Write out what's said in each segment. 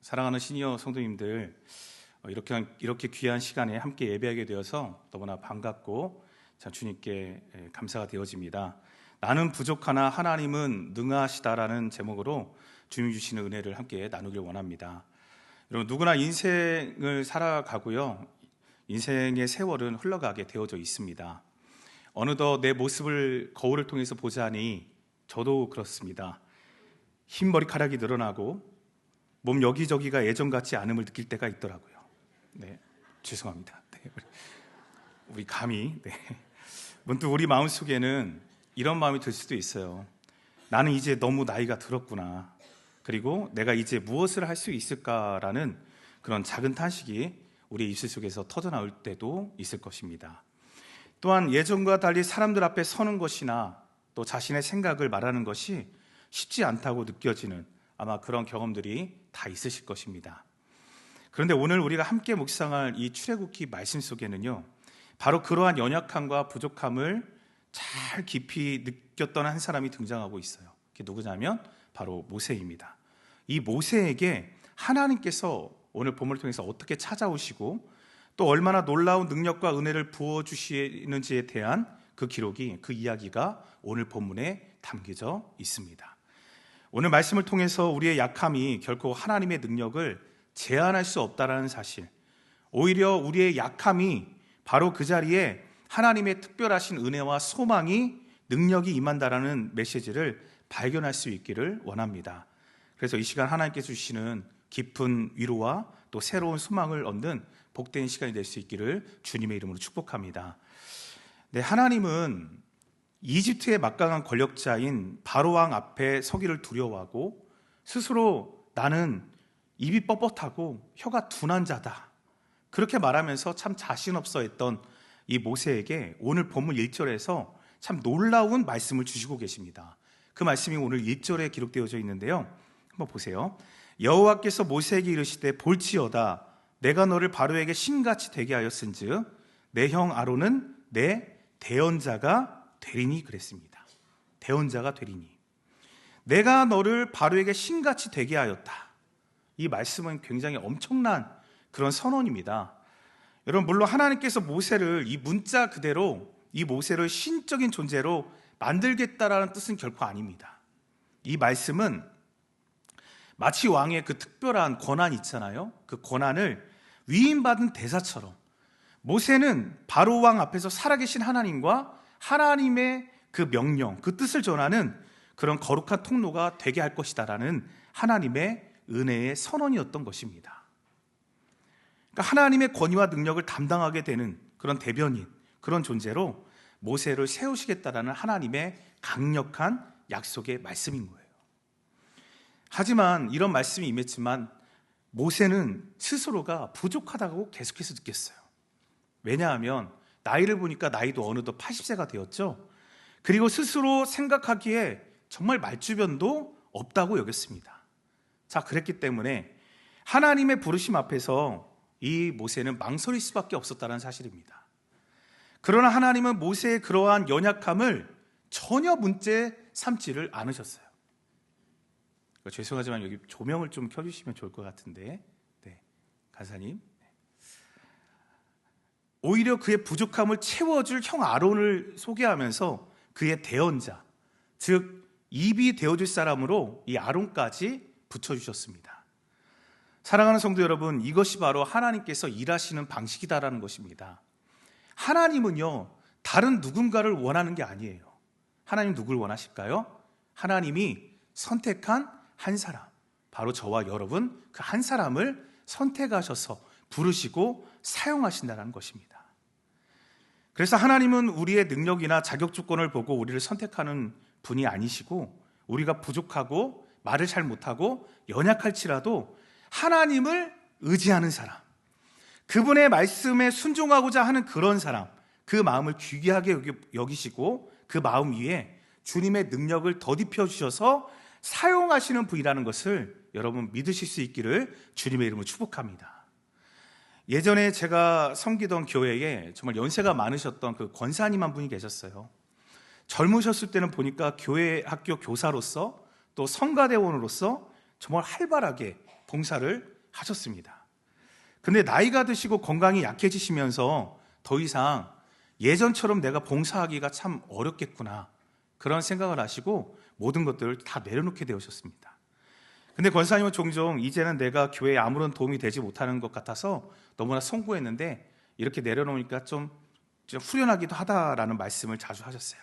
사랑하는 시니어 성도님들, 이렇게 귀한 시간에 함께 예배하게 되어서 너무나 반갑고 참 주님께 감사가 되어집니다. 나는 부족하나 하나님은 능하시다라는 제목으로 주님이 주시는 은혜를 함께 나누길 원합니다. 여러분, 누구나 인생을 살아가고요, 인생의 세월은 흘러가게 되어져 있습니다. 어느덧 내 모습을 거울을 통해서 보자니 저도 그렇습니다. 흰 머리카락이 늘어나고 몸 여기저기가 예전 같지 않음을 느낄 때가 있더라고요. 네, 죄송합니다. 네, 우리 감히 문득 우리 마음속에는 이런 마음이 들 수도 있어요. 나는 이제 너무 나이가 들었구나. 그리고 내가 이제 무엇을 할 수 있을까라는 그런 작은 탄식이 우리 입술 속에서 터져나올 때도 있을 것입니다. 또한 예전과 달리 사람들 앞에 서는 것이나 또 자신의 생각을 말하는 것이 쉽지 않다고 느껴지는 아마 그런 경험들이 다 있으실 것입니다. 그런데 오늘 우리가 함께 묵상할 이 출애굽기 말씀 속에는요, 바로 그러한 연약함과 부족함을 잘 깊이 느꼈던 한 사람이 등장하고 있어요. 그게 누구냐면 바로 모세입니다. 이 모세에게 하나님께서 오늘 본문을 통해서 어떻게 찾아오시고 또 얼마나 놀라운 능력과 은혜를 부어주시는지에 대한 그 기록이, 그 이야기가 오늘 본문에 담겨져 있습니다. 오늘 말씀을 통해서 우리의 약함이 결코 하나님의 능력을 제한할 수 없다는 사실, 오히려 우리의 약함이 바로 그 자리에 하나님의 특별하신 은혜와 소망이, 능력이 임한다라는 메시지를 발견할 수 있기를 원합니다. 그래서 이 시간 하나님께서 주시는 깊은 위로와 또 새로운 소망을 얻는 복된 시간이 될 수 있기를 주님의 이름으로 축복합니다. 네, 하나님은 이집트의 막강한 권력자인 바로왕 앞에 서기를 두려워하고 스스로 나는 입이 뻣뻣하고 혀가 둔한 자다, 그렇게 말하면서 참 자신 없어 했던 이 모세에게 오늘 본문 1절에서 참 놀라운 말씀을 주시고 계십니다. 그 말씀이 오늘 1절에 기록되어져 있는데요, 한번 보세요. 여호와께서 모세에게 이르시되 볼지어다 내가 너를 바로에게 신같이 되게 하였은즉 내 형 아론은 내 대언자가 되리니 그랬습니다. 대언자가 되리니, 내가 너를 바로에게 신같이 되게 하였다. 이 말씀은 굉장히 엄청난 그런 선언입니다. 여러분, 물론 하나님께서 모세를 이 문자 그대로 이 모세를 신적인 존재로 만들겠다라는 뜻은 결코 아닙니다. 이 말씀은 마치 왕의 그 특별한 권한 있잖아요. 그 권한을 위임받은 대사처럼 모세는 바로 왕 앞에서 살아계신 하나님과 하나님의 그 명령, 그 뜻을 전하는 그런 거룩한 통로가 되게 할 것이다라는 하나님의 은혜의 선언이었던 것입니다. 그러니까 하나님의 권위와 능력을 담당하게 되는 그런 대변인, 그런 존재로 모세를 세우시겠다라는 하나님의 강력한 약속의 말씀인 거예요. 하지만 이런 말씀이 임했지만 모세는 스스로가 부족하다고 계속해서 느꼈어요. 왜냐하면 나이를 보니까 나이도 어느덧 80세가 되었죠. 그리고 스스로 생각하기에 정말 말주변도 없다고 여겼습니다. 자, 그랬기 때문에 하나님의 부르심 앞에서 이 모세는 망설일 수밖에 없었다는 사실입니다. 그러나 하나님은 모세의 그러한 연약함을 전혀 문제 삼지를 않으셨어요. 죄송하지만 여기 조명을 좀 켜주시면 좋을 것 같은데, 네, 간사님. 오히려 그의 부족함을 채워줄 형 아론을 소개하면서 그의 대언자, 즉 입이 되어줄 사람으로 이 아론까지 붙여주셨습니다. 사랑하는 성도 여러분, 이것이 바로 하나님께서 일하시는 방식이다라는 것입니다. 하나님은요, 다른 누군가를 원하는 게 아니에요. 하나님 누굴 원하실까요? 하나님이 선택한 한 사람, 바로 저와 여러분, 그 한 사람을 선택하셔서 부르시고 사용하신다는 것입니다. 그래서 하나님은 우리의 능력이나 자격 조건을 보고 우리를 선택하는 분이 아니시고, 우리가 부족하고 말을 잘 못하고 연약할지라도 하나님을 의지하는 사람, 그분의 말씀에 순종하고자 하는 그런 사람, 그 마음을 귀하게 여기시고 그 마음 위에 주님의 능력을 덧입혀 주셔서 사용하시는 분이라는 것을 여러분 믿으실 수 있기를 주님의 이름으로 축복합니다. 예전에 제가 섬기던 교회에 정말 연세가 많으셨던 그 권사님 한 분이 계셨어요. 젊으셨을 때는 보니까 교회 학교 교사로서 또 성가대원으로서 정말 활발하게 봉사를 하셨습니다. 근데 나이가 드시고 건강이 약해지시면서 더 이상 예전처럼 내가 봉사하기가 참 어렵겠구나, 그런 생각을 하시고 모든 것들을 다 내려놓게 되셨습니다. 근데 권사님은 종종 이제는 내가 교회에 아무런 도움이 되지 못하는 것 같아서 너무나 송구했는데 이렇게 내려놓으니까 좀 후련하기도 하다라는 말씀을 자주 하셨어요.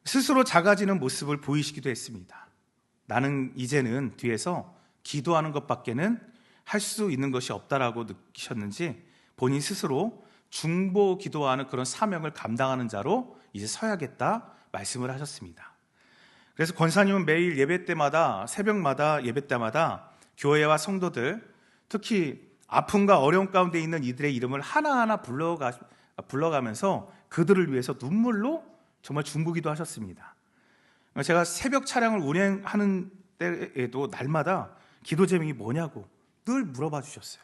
스스로 작아지는 모습을 보이시기도 했습니다. 나는 이제는 뒤에서 기도하는 것밖에는 할 수 있는 것이 없다라고 느끼셨는지 본인 스스로 중보 기도하는 그런 사명을 감당하는 자로 이제 서야겠다 말씀을 하셨습니다. 그래서 권사님은 매일 예배 때마다, 새벽마다 예배 때마다 교회와 성도들, 특히 아픔과 어려움 가운데 있는 이들의 이름을 하나하나 불러가면서 그들을 위해서 눈물로 정말 중보기도 하셨습니다. 제가 새벽 차량을 운행하는 때에도 날마다 기도 제목이 뭐냐고 늘 물어봐 주셨어요.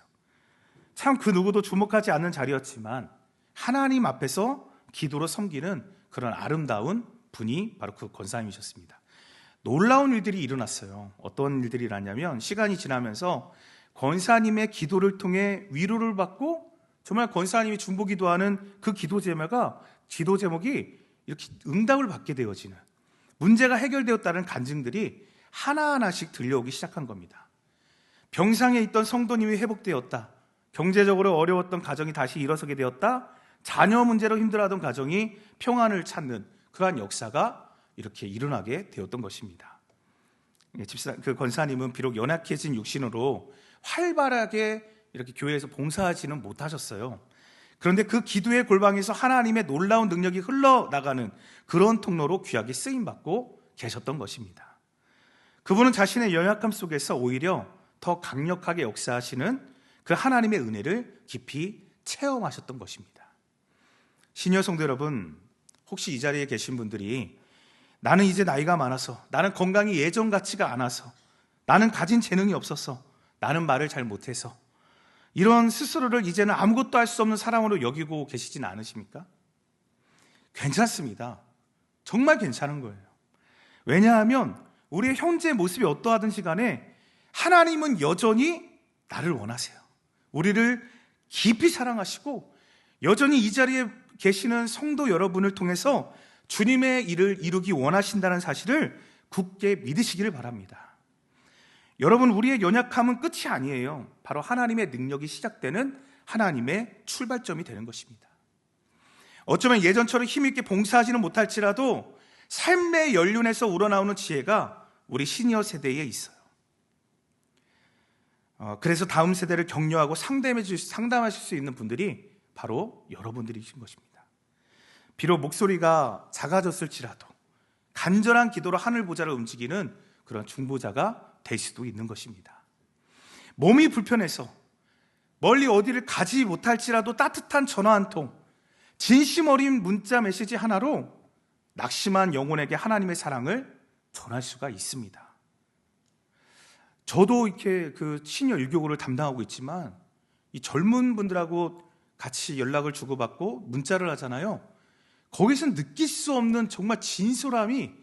참 그 누구도 주목하지 않는 자리였지만 하나님 앞에서 기도로 섬기는 그런 아름다운 분이 바로 그 권사님이셨습니다. 놀라운 일들이 일어났어요. 어떤 일들이 일어났냐면 시간이 지나면서 권사님의 기도를 통해 위로를 받고 정말 권사님이 중보기도하는 그 기도 제목이 이렇게 응답을 받게 되어지는, 문제가 해결되었다는 간증들이 하나하나씩 들려오기 시작한 겁니다. 병상에 있던 성도님이 회복되었다, 경제적으로 어려웠던 가정이 다시 일어서게 되었다, 자녀 문제로 힘들어하던 가정이 평안을 찾는 그러한 역사가 이렇게 일어나게 되었던 것입니다. 그 권사님은 비록 연약해진 육신으로 활발하게 이렇게 교회에서 봉사하지는 못하셨어요. 그런데 그 기도의 골방에서 하나님의 놀라운 능력이 흘러나가는 그런 통로로 귀하게 쓰임받고 계셨던 것입니다. 그분은 자신의 연약함 속에서 오히려 더 강력하게 역사하시는 그 하나님의 은혜를 깊이 체험하셨던 것입니다. 시니어 성도 여러분, 혹시 이 자리에 계신 분들이 나는 이제 나이가 많아서, 나는 건강이 예전 같지가 않아서, 나는 가진 재능이 없어서, 나는 말을 잘 못해서, 이런 스스로를 이제는 아무것도 할 수 없는 사람으로 여기고 계시진 않으십니까? 괜찮습니다. 정말 괜찮은 거예요. 왜냐하면 우리의 현재 모습이 어떠하든지 간에 하나님은 여전히 나를 원하세요. 우리를 깊이 사랑하시고 여전히 이 자리에 계시는 성도 여러분을 통해서 주님의 일을 이루기 원하신다는 사실을 굳게 믿으시기를 바랍니다. 여러분, 우리의 연약함은 끝이 아니에요. 바로 하나님의 능력이 시작되는 하나님의 출발점이 되는 것입니다. 어쩌면 예전처럼 힘있게 봉사하지는 못할지라도 삶의 연륜에서 우러나오는 지혜가 우리 시니어 세대에 있어요. 그래서 다음 세대를 격려하고 상담하실 수 있는 분들이 바로 여러분들이신 것입니다. 비록 목소리가 작아졌을지라도 간절한 기도로 하늘 보좌를 움직이는 그런 중보자가 될 수도 있는 것입니다. 몸이 불편해서 멀리 어디를 가지 못할지라도 따뜻한 전화 한 통, 진심 어린 문자 메시지 하나로 낙심한 영혼에게 하나님의 사랑을 전할 수가 있습니다. 저도 이렇게 그 시니어 일교구를 담당하고 있지만 이 젊은 분들하고 같이 연락을 주고받고 문자를 하잖아요. 거기서 느낄 수 없는 정말 진솔함이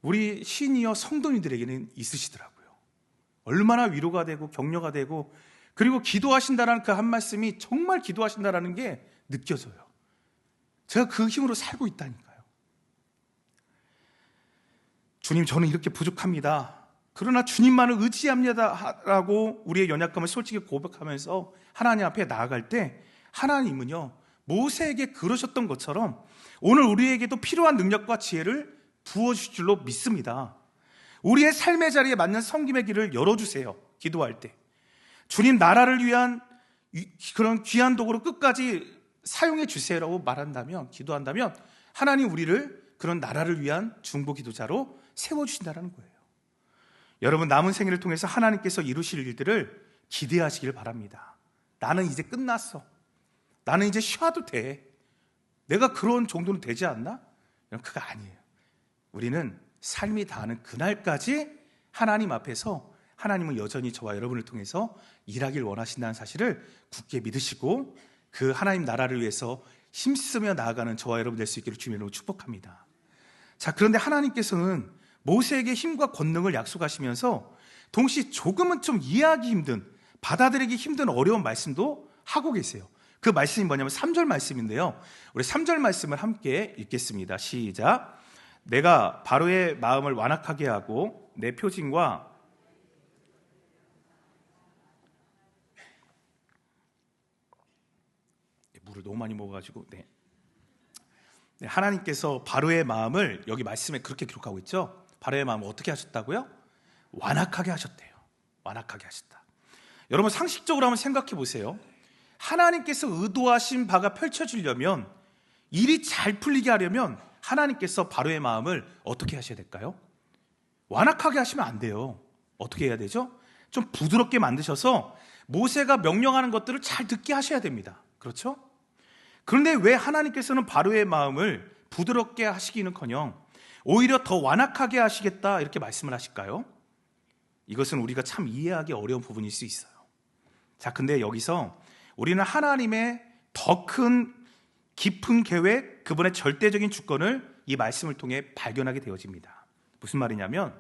우리 시니어 성도님들에게는 있으시더라고요. 얼마나 위로가 되고 격려가 되고, 그리고 기도하신다라는 그 한 말씀이 정말 기도하신다라는 게 느껴져요. 제가 그 힘으로 살고 있다니까요. 주님, 저는 이렇게 부족합니다. 그러나 주님만을 의지합니다라고 우리의 연약함을 솔직히 고백하면서 하나님 앞에 나아갈 때 하나님은요, 모세에게 그러셨던 것처럼 오늘 우리에게도 필요한 능력과 지혜를 부어주실 줄로 믿습니다. 우리의 삶의 자리에 맞는 섬김의 길을 열어주세요. 기도할 때 주님 나라를 위한 그런 귀한 도구로 끝까지 사용해 주세요라고 말한다면, 기도한다면 하나님 우리를 그런 나라를 위한 중보 기도자로 세워주신다는 거예요. 여러분, 남은 생애를 통해서 하나님께서 이루실 일들을 기대하시길 바랍니다. 나는 이제 끝났어. 나는 이제 쉬어도 돼. 내가 그런 정도는 되지 않나? 그거 아니에요. 우리는 삶이 다하는 그날까지 하나님 앞에서 하나님은 여전히 저와 여러분을 통해서 일하길 원하신다는 사실을 굳게 믿으시고 그 하나님 나라를 위해서 힘쓰며 나아가는 저와 여러분 될 수 있기를 주님으로 축복합니다. 자, 그런데 하나님께서는 모세에게 힘과 권능을 약속하시면서 동시에 조금은 좀 이해하기 힘든 받아들이기 힘든 어려운 말씀도 하고 계세요. 그 말씀이 뭐냐면 3절 말씀인데요. 우리 3절 말씀을 함께 읽겠습니다. 시작. 내가 바로의 마음을 완악하게 하고 내 표징과 물을 너무 많이 먹어가지고 하나님께서 바로의 마음을 여기 말씀에 그렇게 기록하고 있죠. 바로의 마음을 어떻게 하셨다고요? 완악하게 하셨대요. 완악하게 하셨다. 여러분 상식적으로 한번 생각해 보세요. 하나님께서 의도하신 바가 펼쳐지려면, 일이 잘 풀리게 하려면 하나님께서 바로의 마음을 어떻게 하셔야 될까요? 완악하게 하시면 안 돼요. 어떻게 해야 되죠? 좀 부드럽게 만드셔서 모세가 명령하는 것들을 잘 듣게 하셔야 됩니다. 그렇죠? 그런데 왜 하나님께서는 바로의 마음을 부드럽게 하시기는커녕 오히려 더 완악하게 하시겠다 이렇게 말씀을 하실까요? 이것은 우리가 참 이해하기 어려운 부분일 수 있어요. 자, 근데 여기서 우리는 하나님의 더 큰 깊은 계획, 그분의 절대적인 주권을 이 말씀을 통해 발견하게 되어집니다. 무슨 말이냐면,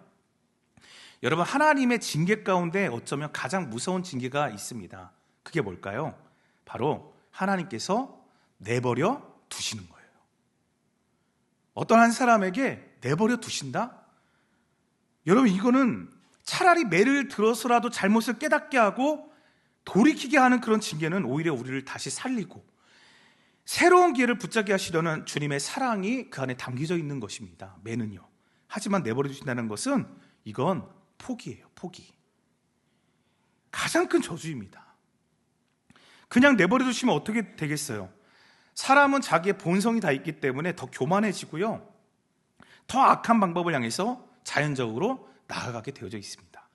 여러분 하나님의 징계 가운데 어쩌면 가장 무서운 징계가 있습니다. 그게 뭘까요? 바로 하나님께서 내버려 두시는 거예요. 어떤 한 사람에게 내버려 두신다? 여러분 이거는 차라리 매를 들어서라도 잘못을 깨닫게 하고 돌이키게 하는 그런 징계는 오히려 우리를 다시 살리고 새로운 기회를 붙잡게 하시려는 주님의 사랑이 그 안에 담겨져 있는 것입니다. 매는요. 하지만 내버려 두신다는 것은 이건 포기예요. 포기. 가장 큰 저주입니다. 그냥 내버려 두시면 어떻게 되겠어요? 사람은 자기의 본성이 다 있기 때문에 더 교만해지고요, 더 악한 방법을 향해서 자연적으로 나아가게 되어져 있습니다.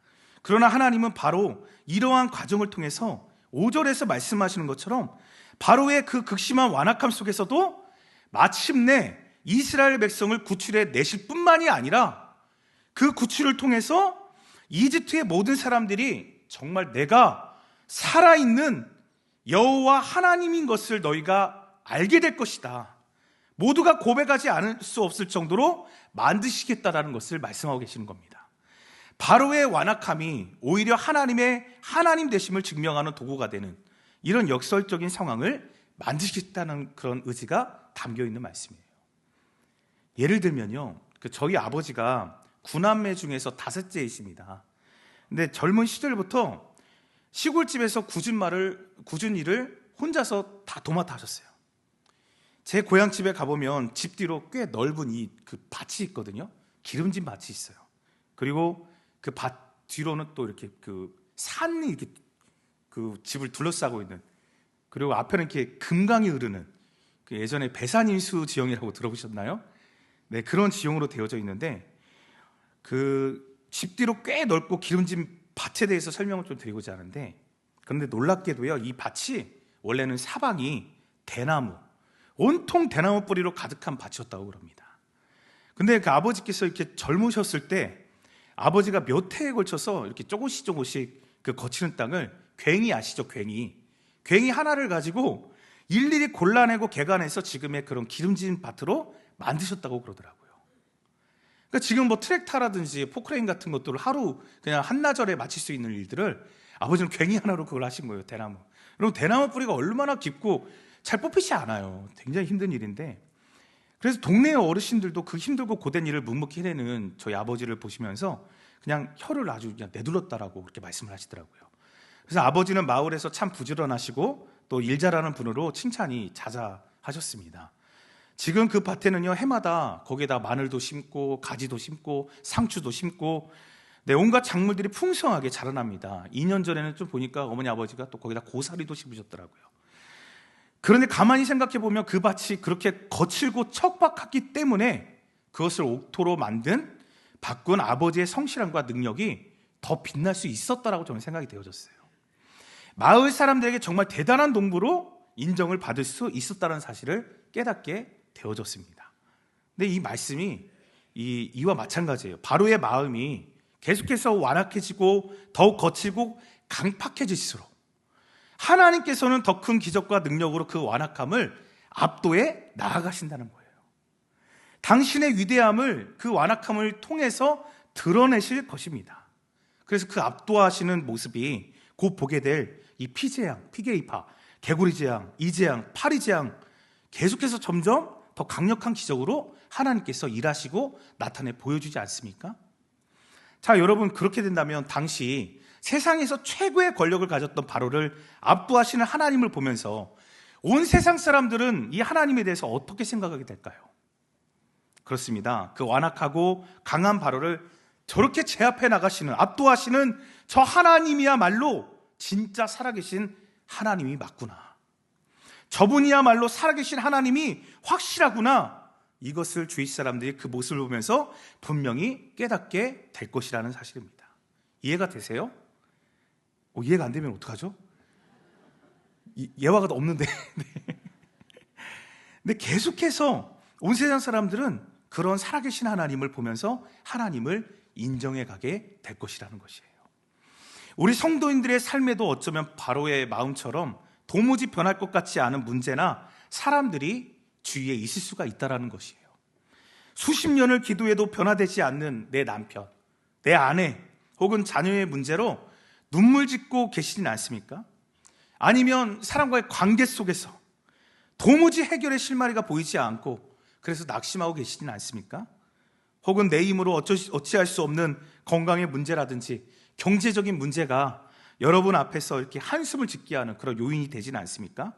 그러나 하나님은 바로 이러한 과정을 통해서 5절에서 말씀하시는 것처럼 바로의 그 극심한 완악함 속에서도 마침내 이스라엘 백성을 구출해 내실 뿐만이 아니라 그 구출을 통해서 이집트의 모든 사람들이 정말 내가 살아있는 여호와 하나님인 것을 너희가 알게 될 것이다, 모두가 고백하지 않을 수 없을 정도로 만드시겠다라는 것을 말씀하고 계시는 겁니다. 바로의 완악함이 오히려 하나님의 하나님 되심을 증명하는 도구가 되는 이런 역설적인 상황을 만드시겠다는 그런 의지가 담겨있는 말씀이에요. 예를 들면요, 저희 아버지가 9남매 중에서 5째이십니다. 근데 젊은 시절부터 시골집에서 굳은 일을 혼자서 다 도맡아 하셨어요. 제 고향집에 가보면 집 뒤로 꽤 넓은 그 밭이 있거든요. 기름진 밭이 있어요. 그리고 그 밭 뒤로는 또 이렇게 그 산이 이렇게 그 집을 둘러싸고 있는, 그리고 앞에는 이렇게 금강이 흐르는 그 예전에 배산일수 지형이라고 들어보셨나요? 네, 그런 지형으로 되어져 있는데 그 집 뒤로 꽤 넓고 기름진 밭에 대해서 설명을 좀 드리고자 하는데, 그런데 놀랍게도요, 이 밭이 원래는 사방이 대나무, 온통 대나무 뿌리로 가득한 밭이었다고 그럽니다. 근데 그 아버지께서 이렇게 젊으셨을 때 아버지가 몇 해에 걸쳐서 이렇게 조금씩 그 거치는 땅을, 괭이 아시죠? 괭이 하나를 가지고 일일이 골라내고 개간해서 지금의 그런 기름진 밭으로 만드셨다고 그러더라고요. 그러니까 지금 뭐 트랙터라든지 포크레인 같은 것들을 하루 그냥 한나절에 마칠 수 있는 일들을 아버지는 괭이 하나로 그걸 하신 거예요. 대나무. 여러분 대나무 뿌리가 얼마나 깊고 잘 뽑히지 않아요. 굉장히 힘든 일인데, 그래서 동네 어르신들도 그 힘들고 고된 일을 묵묵히 해내는 저희 아버지를 보시면서 그냥 혀를 아주 그냥 내둘렀다라고 그렇게 말씀을 하시더라고요. 그래서 아버지는 마을에서 참 부지런하시고 또 일 잘하는 분으로 칭찬이 자자하셨습니다. 지금 그 밭에는요, 해마다 거기에다 마늘도 심고 가지도 심고 상추도 심고 온갖 작물들이 풍성하게 자라납니다. 2년 전에는 좀 보니까 어머니 아버지가 또 거기다 고사리도 심으셨더라고요. 그런데 가만히 생각해 보면 그 밭이 그렇게 거칠고 척박했기 때문에 그것을 옥토로 만든 바꾼 아버지의 성실함과 능력이 더 빛날 수 있었다라고 저는 생각이 되어졌어요. 마을 사람들에게 정말 대단한 동부로 인정을 받을 수 있었다는 사실을 깨닫게 되어졌습니다. 근데 이 말씀이 이와 마찬가지예요. 바로의 마음이 계속해서 완악해지고 더욱 거칠고 강팍해질수록 하나님께서는 더 큰 기적과 능력으로 그 완악함을 압도해 나아가신다는 거예요. 당신의 위대함을 그 완악함을 통해서 드러내실 것입니다. 그래서 그 압도하시는 모습이 곧 보게 될 이 피재앙, 피게이파, 개구리 재앙, 이재앙, 파리 재앙, 계속해서 점점 더 강력한 기적으로 하나님께서 일하시고 나타내 보여주지 않습니까? 자, 여러분, 그렇게 된다면 당시 세상에서 최고의 권력을 가졌던 바로를 압도하시는 하나님을 보면서 온 세상 사람들은 이 하나님에 대해서 어떻게 생각하게 될까요? 그렇습니다. 그 완악하고 강한 바로를 저렇게 제압해 나가시는, 압도하시는 저 하나님이야말로 진짜 살아계신 하나님이 맞구나. 저분이야말로 살아계신 하나님이 확실하구나. 이것을 주위 사람들이 그 모습을 보면서 분명히 깨닫게 될 것이라는 사실입니다. 이해가 되세요? 이해가 안 되면 어떡하죠? 예화가 없는데. 근데 계속해서 온 세상 사람들은 그런 살아계신 하나님을 보면서 하나님을 인정해 가게 될 것이라는 것이에요. 우리 성도인들의 삶에도 어쩌면 바로의 마음처럼 도무지 변할 것 같지 않은 문제나 사람들이 주위에 있을 수가 있다는 것이에요. 수십 년을 기도해도 변화되지 않는 내 남편, 내 아내 혹은 자녀의 문제로 눈물 짓고 계시진 않습니까? 아니면 사람과의 관계 속에서 도무지 해결의 실마리가 보이지 않고 그래서 낙심하고 계시진 않습니까? 혹은 내 힘으로 어찌할 수 없는 건강의 문제라든지 경제적인 문제가 여러분 앞에서 이렇게 한숨을 짓게 하는 그런 요인이 되지는 않습니까?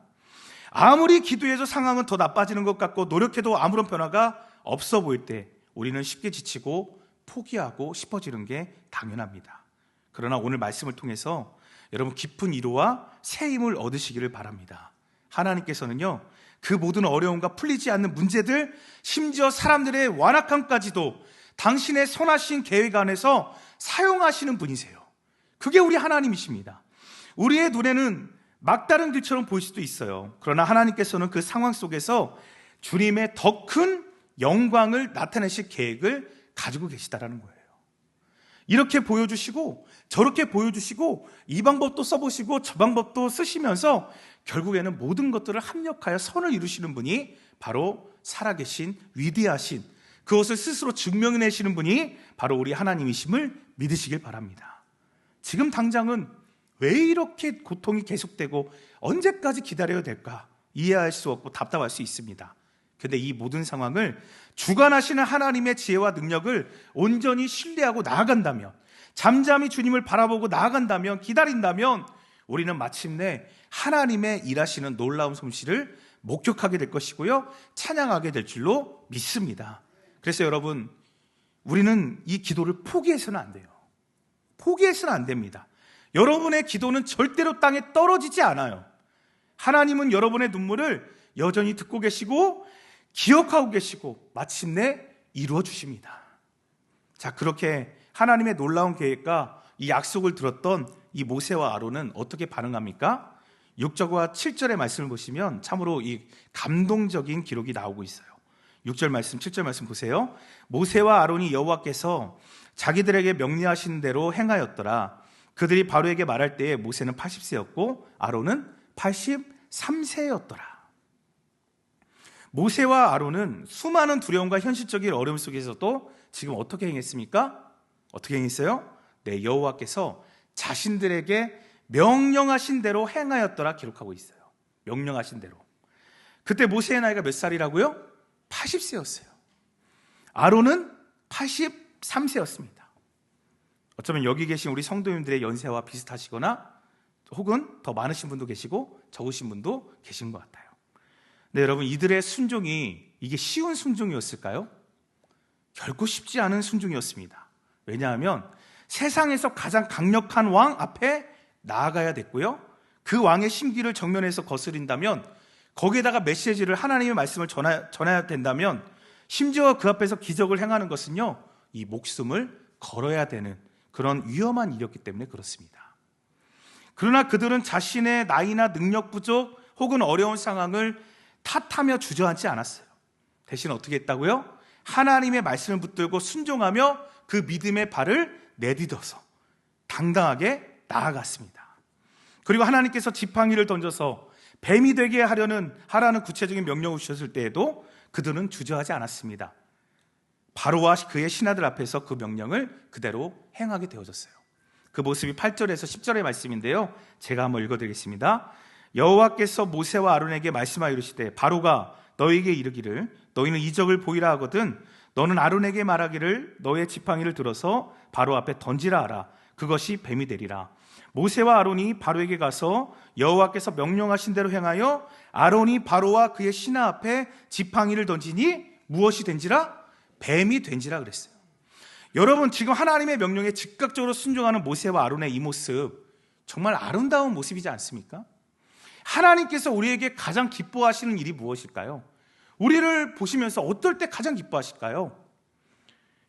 아무리 기도해도 상황은 더 나빠지는 것 같고 노력해도 아무런 변화가 없어 보일 때 우리는 쉽게 지치고 포기하고 싶어지는 게 당연합니다. 그러나 오늘 말씀을 통해서 여러분 깊은 위로와 새 힘을 얻으시기를 바랍니다. 하나님께서는요, 그 모든 어려움과 풀리지 않는 문제들, 심지어 사람들의 완악함까지도 당신의 선하신 계획 안에서 사용하시는 분이세요. 그게 우리 하나님이십니다. 우리의 눈에는 막다른 길처럼 보일 수도 있어요. 그러나 하나님께서는 그 상황 속에서 주님의 더 큰 영광을 나타내실 계획을 가지고 계시다라는 거예요. 이렇게 보여주시고 저렇게 보여주시고 이 방법도 써보시고 저 방법도 쓰시면서 결국에는 모든 것들을 합력하여 선을 이루시는 분이 바로 살아계신 위대하신, 그것을 스스로 증명해내시는 분이 바로 우리 하나님이심을 믿으시길 바랍니다. 지금 당장은 왜 이렇게 고통이 계속되고 언제까지 기다려야 될까 이해할 수 없고 답답할 수 있습니다. 그런데 이 모든 상황을 주관하시는 하나님의 지혜와 능력을 온전히 신뢰하고 나아간다면, 잠잠히 주님을 바라보고 나아간다면, 기다린다면 우리는 마침내 하나님의 일하시는 놀라운 솜씨를 목격하게 될 것이고요, 찬양하게 될 줄로 믿습니다. 그래서 여러분, 우리는 이 기도를 포기해서는 안 돼요. 포기해서는 안 됩니다. 여러분의 기도는 절대로 땅에 떨어지지 않아요. 하나님은 여러분의 눈물을 여전히 듣고 계시고 기억하고 계시고 마침내 이루어 주십니다. 자, 그렇게 하나님의 놀라운 계획과 이 약속을 들었던 이 모세와 아론은 어떻게 반응합니까? 6절과 7절의 말씀을 보시면 참으로 이 감동적인 기록이 나오고 있어요. 6절 말씀, 7절 말씀 보세요. 모세와 아론이 여호와께서 자기들에게 명령하신 대로 행하였더라. 그들이 바로에게 말할 때에 모세는 80세였고 아론은 83세였더라. 모세와 아론은 수많은 두려움과 현실적인 어려움 속에서도 지금 어떻게 행했습니까? 어떻게 행했어요? 네, 여호와께서 자신들에게 명령하신 대로 행하였더라 기록하고 있어요. 명령하신 대로. 그때 모세의 나이가 몇 살이라고요? 80세였어요. 아론은 83세였습니다. 어쩌면 여기 계신 우리 성도님들의 연세와 비슷하시거나 혹은 더 많으신 분도 계시고 적으신 분도 계신 것 같아요. 네, 여러분, 이들의 순종이 이게 쉬운 순종이었을까요? 결코 쉽지 않은 순종이었습니다. 왜냐하면 세상에서 가장 강력한 왕 앞에 나아가야 됐고요, 그 왕의 심기를 정면에서 거스린다면, 거기에다가 메시지를, 하나님의 말씀을 전해야 된다면, 심지어 그 앞에서 기적을 행하는 것은요, 이 목숨을 걸어야 되는 그런 위험한 일이었기 때문에 그렇습니다. 그러나 그들은 자신의 나이나 능력 부족 혹은 어려운 상황을 탓하며 주저앉지 않았어요. 대신 어떻게 했다고요? 하나님의 말씀을 붙들고 순종하며 그 믿음의 발을 내딛어서 당당하게 나아갔습니다. 그리고 하나님께서 지팡이를 던져서 뱀이 되게 하라는 구체적인 명령을 주셨을 때에도 그들은 주저하지 않았습니다. 바로와 그의 신하들 앞에서 그 명령을 그대로 행하게 되어졌어요. 그 모습이 8절에서 10절의 말씀인데요, 제가 한번 읽어드리겠습니다. 여호와께서 모세와 아론에게 말씀하여 이르시되 바로가 너희에게 이르기를 너희는 이적을 보이라 하거든 너는 아론에게 말하기를 너의 지팡이를 들어서 바로 앞에 던지라 하라. 그것이 뱀이 되리라. 모세와 아론이 바로에게 가서 여호와께서 명령하신 대로 행하여 아론이 바로와 그의 신하 앞에 지팡이를 던지니 무엇이 된지라? 뱀이 된지라 그랬어요. 여러분, 지금 하나님의 명령에 즉각적으로 순종하는 모세와 아론의 이 모습 정말 아름다운 모습이지 않습니까? 하나님께서 우리에게 가장 기뻐하시는 일이 무엇일까요? 우리를 보시면서 어떨 때 가장 기뻐하실까요?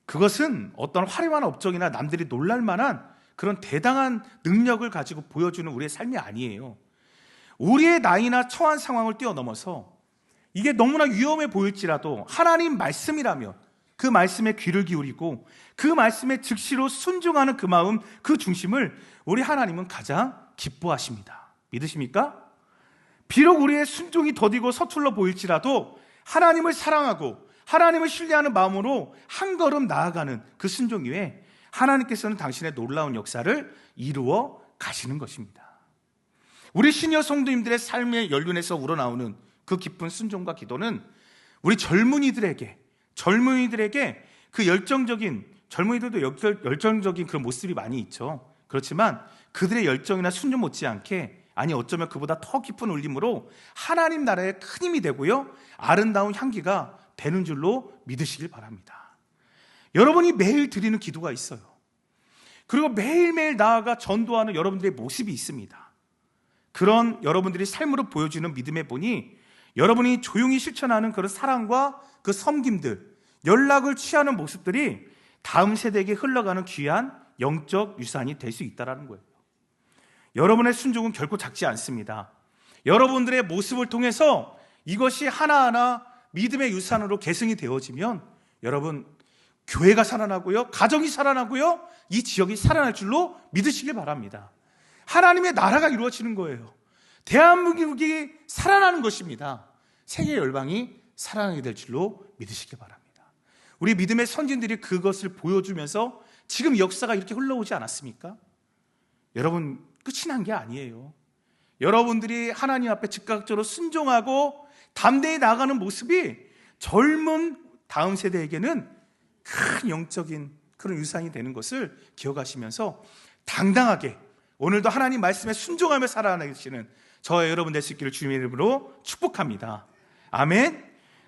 그것은 어떤 화려한 업적이나 남들이 놀랄 만한 그런 대단한 능력을 가지고 보여주는 우리의 삶이 아니에요. 우리의 나이나 처한 상황을 뛰어넘어서 이게 너무나 위험해 보일지라도 하나님 말씀이라면 그 말씀에 귀를 기울이고 그 말씀에 즉시로 순종하는 그 마음, 그 중심을 우리 하나님은 가장 기뻐하십니다. 믿으십니까? 비록 우리의 순종이 더디고 서툴러 보일지라도 하나님을 사랑하고 하나님을 신뢰하는 마음으로 한 걸음 나아가는 그 순종 위에 하나님께서는 당신의 놀라운 역사를 이루어 가시는 것입니다. 우리 시니어 성도님들의 삶의 연륜에서 우러나오는 그 깊은 순종과 기도는 우리 젊은이들에게 그 열정적인, 젊은이들도 열정적인 그런 모습이 많이 있죠. 그렇지만 그들의 열정이나 순종 못지않게, 아니 어쩌면 그보다 더 깊은 울림으로 하나님 나라의 큰 힘이 되고요, 아름다운 향기가 되는 줄로 믿으시길 바랍니다. 여러분이 매일 드리는 기도가 있어요. 그리고 매일매일 나아가 전도하는 여러분들의 모습이 있습니다. 그런 여러분들이 삶으로 보여주는 믿음의 본이 여러분이 조용히 실천하는 그런 사랑과 그 섬김들, 연락을 취하는 모습들이 다음 세대에게 흘러가는 귀한 영적 유산이 될 수 있다는 거예요. 여러분의 순종은 결코 작지 않습니다. 여러분들의 모습을 통해서 이것이 하나하나 믿음의 유산으로 계승이 되어지면 여러분, 교회가 살아나고요, 가정이 살아나고요, 이 지역이 살아날 줄로 믿으시길 바랍니다. 하나님의 나라가 이루어지는 거예요. 대한민국이 살아나는 것입니다. 세계 열방이 살아나게 될 줄로 믿으시길 바랍니다. 우리 믿음의 선진들이 그것을 보여주면서 지금 역사가 이렇게 흘러오지 않았습니까? 여러분, 끝이 난 게 아니에요. 여러분들이 하나님 앞에 즉각적으로 순종하고 담대히 나아가는 모습이 젊은 다음 세대에게는 큰 영적인 그런 유산이 되는 것을 기억하시면서 당당하게 오늘도 하나님 말씀에 순종하며 살아가시는 저와 여러분 될 수 있기를 주님의 이름으로 축복합니다. 아멘.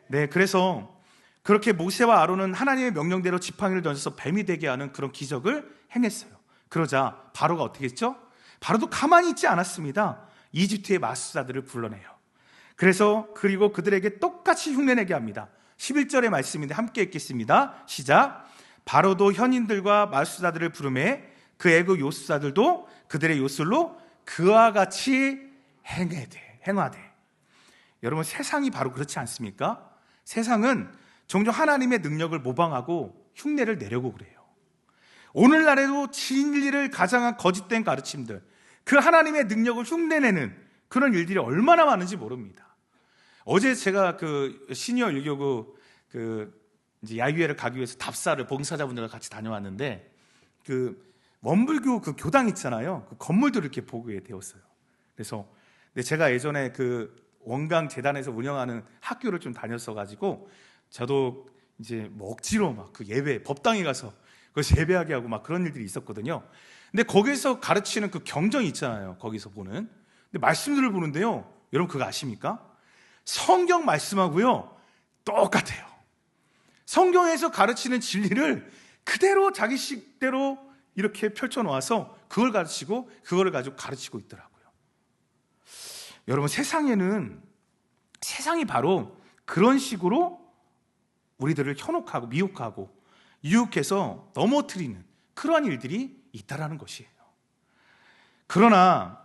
네, 그래서 그렇게 모세와 아론은 하나님의 명령대로 지팡이를 던져서 뱀이 되게 하는 그런 기적을 행했어요. 그러자 바로가 어떻게 했죠? 바로도 가만히 있지 않았습니다. 이집트의 마술사들을 불러내요. 그리고 그들에게 똑같이 흉내내게 합니다. 11절의 말씀인데 함께 읽겠습니다. 시작. 바로도 현인들과 마술사들을 부르매 그 애국 요술사들도 그들의 요술로 그와 같이 행하되. 여러분, 세상이 바로 그렇지 않습니까? 세상은 종종 하나님의 능력을 모방하고 흉내를 내려고 그래요. 오늘날에도 진리를 가장한 거짓된 가르침들, 그 하나님의 능력을 흉내내는 그런 일들이 얼마나 많은지 모릅니다. 어제 제가 그 시니어 일교구 이제 야유회를 가기 위해서 답사를 봉사자분들과 같이 다녀왔는데 그 원불교 그 교당 있잖아요. 그 건물들을 이렇게 보게 되었어요. 그래서 근데 제가 예전에 그 원강 재단에서 운영하는 학교를 좀 다녔어가지고 저도 이제 뭐 억지로 막 그 예배 법당에 가서 그것을 예배하게 하고 막 그런 일들이 있었거든요. 근데 거기서 가르치는 그 경전이 있잖아요. 거기서 보는. 근데 말씀들을 보는데요. 여러분 그거 아십니까? 성경 말씀하고요 똑같아요. 성경에서 가르치는 진리를 그대로 자기 식대로 이렇게 펼쳐놓아서 그걸 가르치고 그거를 가지고 가르치고 있더라고요. 여러분, 세상이 바로 그런 식으로 우리들을 현혹하고 미혹하고 유혹해서 넘어뜨리는 그러한 일들이 있다라는 것이에요. 그러나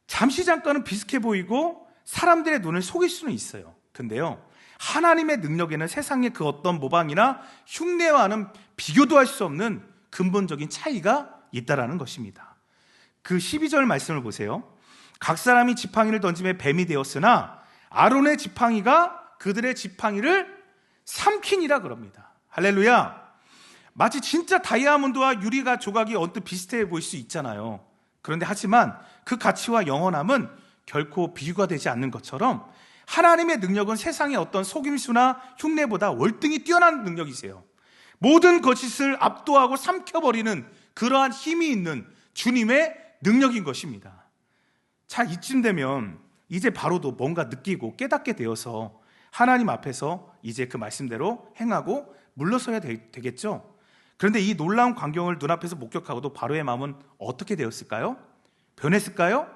잠깐은 비슷해 보이고 사람들의 눈을 속일 수는 있어요. 근데요, 하나님의 능력에는 세상의 그 어떤 모방이나 흉내와는 비교도 할 수 없는 근본적인 차이가 있다라는 것입니다. 그 12절 말씀을 보세요. 각 사람이 지팡이를 던짐에 뱀이 되었으나 아론의 지팡이가 그들의 지팡이를 삼키니라 그럽니다. 할렐루야. 마치 진짜 다이아몬드와 유리가 조각이 언뜻 비슷해 보일 수 있잖아요. 그런데 하지만 그 가치와 영원함은 결코 비교가 되지 않는 것처럼 하나님의 능력은 세상의 어떤 속임수나 흉내보다 월등히 뛰어난 능력이세요. 모든 거짓을 압도하고 삼켜버리는 그러한 힘이 있는 주님의 능력인 것입니다. 자, 이쯤 되면 이제 바로도 뭔가 느끼고 깨닫게 되어서 하나님 앞에서 이제 그 말씀대로 행하고 물러서야 되겠죠. 그런데 이 놀라운 광경을 눈앞에서 목격하고도 바로의 마음은 어떻게 되었을까요? 변했을까요?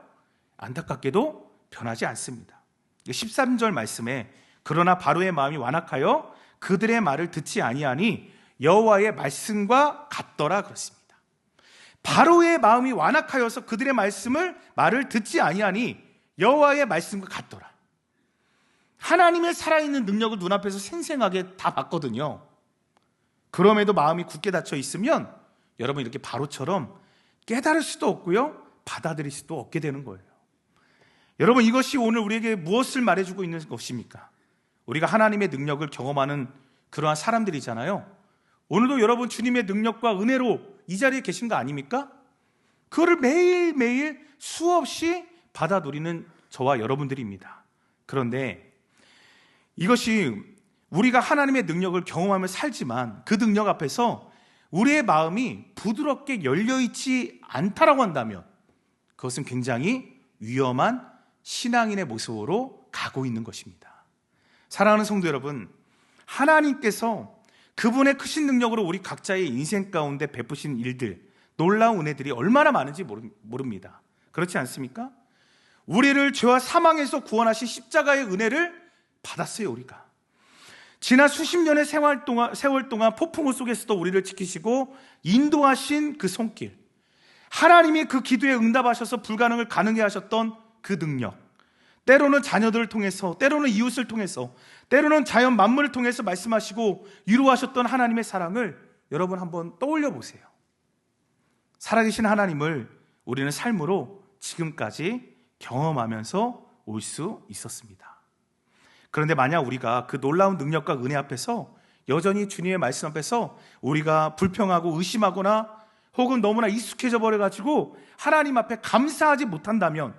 안타깝게도 변하지 않습니다. 13절 말씀에 그러나 바로의 마음이 완악하여 그들의 말을 듣지 아니하니 여호와의 말씀과 같더라 그렇습니다. 바로의 마음이 완악하여서 그들의 말을 듣지 아니하니 여호와의 말씀과 같더라. 하나님의 살아있는 능력을 눈앞에서 생생하게 다 봤거든요. 그럼에도 마음이 굳게 닫혀 있으면 여러분 이렇게 바로처럼 깨달을 수도 없고요, 받아들일 수도 없게 되는 거예요. 여러분, 이것이 오늘 우리에게 무엇을 말해주고 있는 것입니까? 우리가 하나님의 능력을 경험하는 그러한 사람들이잖아요. 오늘도 여러분 주님의 능력과 은혜로 이 자리에 계신 거 아닙니까? 그거를 매일매일 수없이 받아 누리는 저와 여러분들입니다. 그런데 이것이 우리가 하나님의 능력을 경험하며 살지만 그 능력 앞에서 우리의 마음이 부드럽게 열려있지 않다라고 한다면 그것은 굉장히 위험한 신앙인의 모습으로 가고 있는 것입니다. 사랑하는 성도 여러분, 하나님께서 그분의 크신 능력으로 우리 각자의 인생 가운데 베푸신 일들, 놀라운 은혜들이 얼마나 많은지 모릅니다. 그렇지 않습니까? 우리를 죄와 사망에서 구원하신 십자가의 은혜를 받았어요. 우리가 지난 수십 년의 세월 동안 폭풍우 속에서도 우리를 지키시고 인도하신 그 손길, 하나님이 그 기도에 응답하셔서 불가능을 가능해 하셨던 그 능력, 때로는 자녀들을 통해서, 때로는 이웃을 통해서, 때로는 자연 만물을 통해서 말씀하시고 위로하셨던 하나님의 사랑을 여러분 한번 떠올려 보세요. 살아계신 하나님을 우리는 삶으로 지금까지 경험하면서 올 수 있었습니다. 그런데 만약 우리가 그 놀라운 능력과 은혜 앞에서 여전히 주님의 말씀 앞에서 우리가 불평하고 의심하거나 혹은 너무나 익숙해져 버려가지고 하나님 앞에 감사하지 못한다면,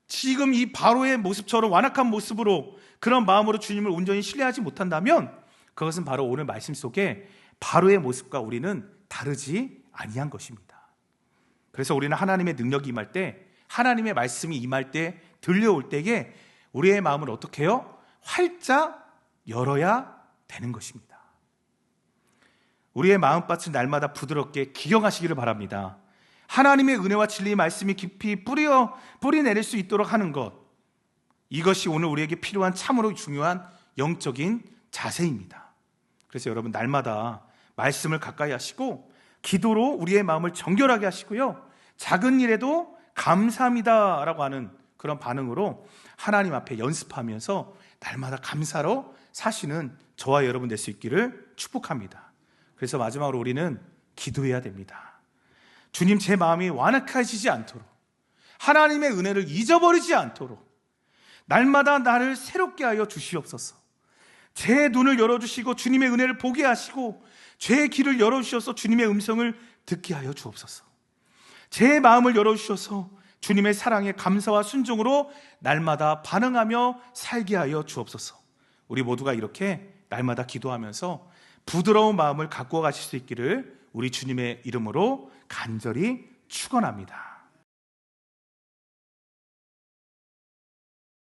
지금 이 바로의 모습처럼 완악한 모습으로 그런 마음으로 주님을 온전히 신뢰하지 못한다면 그것은 바로 오늘 말씀 속에 바로의 모습과 우리는 다르지 아니한 것입니다. 그래서 우리는 하나님의 능력이 임할 때, 하나님의 말씀이 임할 때, 들려올 때에 우리의 마음을 어떻게 해요? 활짝 열어야 되는 것입니다. 우리의 마음밭을 날마다 부드럽게 기경하시기를 바랍니다. 하나님의 은혜와 진리의 말씀이 깊이 뿌리내릴 수 있도록 하는 것, 이것이 오늘 우리에게 필요한 참으로 중요한 영적인 자세입니다. 그래서 여러분, 날마다 말씀을 가까이 하시고 기도로 우리의 마음을 정결하게 하시고요, 작은 일에도 감사합니다 라고 하는 그런 반응으로 하나님 앞에 연습하면서 날마다 감사로 사시는 저와 여러분 될 수 있기를 축복합니다. 그래서 마지막으로 우리는 기도해야 됩니다. 주님, 제 마음이 완악해지지 않도록, 하나님의 은혜를 잊어버리지 않도록 날마다 나를 새롭게 하여 주시옵소서. 제 눈을 열어주시고 주님의 은혜를 보게 하시고 제 귀를 열어주셔서 주님의 음성을 듣게 하여 주옵소서. 제 마음을 열어주셔서 주님의 사랑에 감사와 순종으로 날마다 반응하며 살게 하여 주옵소서. 우리 모두가 이렇게 날마다 기도하면서 부드러운 마음을 갖고 가실 수 있기를 우리 주님의 이름으로 간절히 축원합니다.